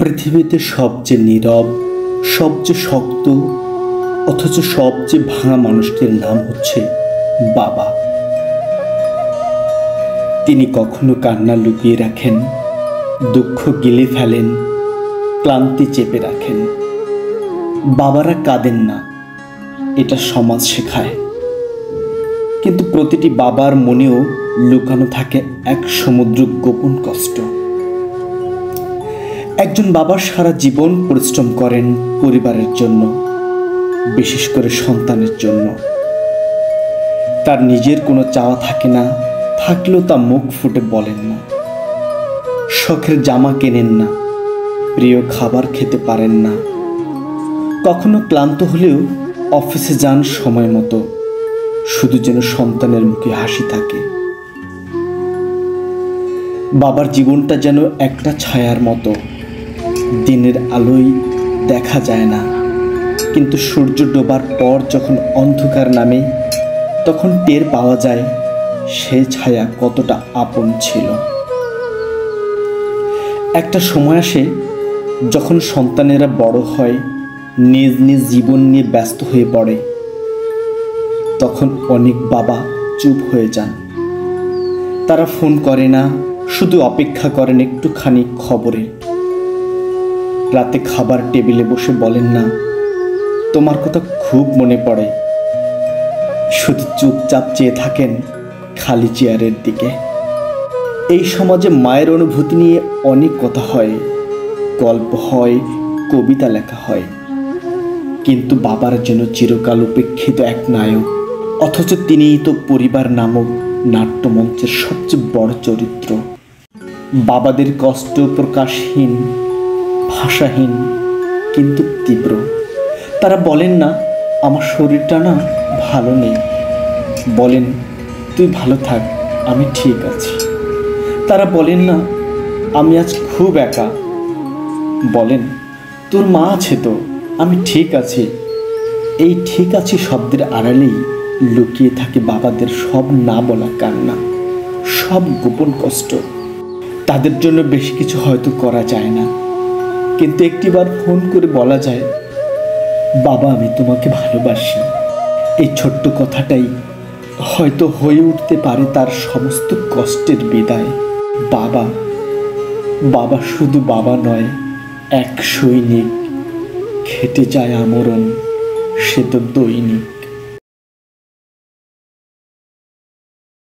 পৃথিবীতে সবচেয়ে নীরব, সবচেয়ে শক্ত অথচ সবচেয়ে ভাঙা মানুষটির নাম হচ্ছে বাবা। তিনি কখনো কান্না লুকিয়ে রাখেন, দুঃখ গিলে ফেলেন, ক্লান্তি চেপে রাখেন। বাবারা কাঁদেন না, এটা সমাজ শেখায়। কিন্তু প্রতিটি বাবার মনেও লুকানো থাকে এক সমুদ্র গোপন কষ্ট। একজন বাবা সারা জীবন পরিশ্রম করেন পরিবারের জন্য, বিশেষ করে সন্তানের জন্য। তার নিজের কোনো চাওয়া থাকে না, থাকলেও তা মুখ ফুটে বলেন না। শখের জামা কেনেন না, প্রিয় খাবার খেতে পারেন না। কখনো ক্লান্ত হলেও অফিসে যান সময় মতো, শুধু যেন সন্তানের মুখে হাসি থাকে। বাবার জীবনটা যেন একটা ছায়ার মতো, দিনের আলোয় দেখা যায় না, কিন্তু সূর্য ডোবার পর যখন অন্ধকার নামে তখন টের পাওয়া যায় সে ছায়া কতটা আপন ছিল। একটা সময় আসে যখন সন্তানেরা বড় হয়, নিজ নিজ জীবন নিয়ে ব্যস্ত হয়ে পড়ে। তখন অনেক বাবা চুপ হয়ে যান। তারা ফোন করে না, শুধু অপেক্ষা করেন একটুখানি খবরে। রাতে খাবার টেবিলে বসে বলেন না, তোমার কথা খুব মনে পড়ে। শুধু চুপচাপ চেয়ে থাকেন খালি চেয়ারের দিকে। এই সমাজে মায়ের অনুভূতি নিয়ে অনেক কথা হয়, গল্প হয়, কবিতা লেখা হয়। কিন্তু বাবার জন্য চিরকাল উপেক্ষিত এক নায়ক, অথচ তিনিই তো পরিবার নামক নাট্যমঞ্চের সবচেয়ে বড় চরিত্র। বাবাদের কষ্ট প্রকাশহীন, ভাষাহীন, কিন্তু তীব্র। তারা বলেন না, আমার শরীরটা না ভালো নেই। বলেন, তুই ভালো থাক, আমি ঠিক আছি। তারা বলেন না, আমি আজ খুব একা। বলেন, তোর মা আছে তো, আমি ঠিক আছি। এই ঠিক আছি শব্দের আড়ালেই লুকিয়ে থাকে বাবাদের সব না বলা কান্না, সব গোপন কষ্ট। তাদের জন্য বেশি কিছু হয়তো করা যায় না, কিন্তু একটিবার ফোন করে বলা যায়, বাবা আমি তোমাকে ভালোবাসি। এই ছোট্ট কথাটাই হয়তো হয়ে উঠতে পারে তার সমস্ত কষ্টের বিদায়। বাবা, বাবা শুধু বাবা নয়, এক সৈনিক, খেটে যায় আমরণ, সে তো দৈনিক।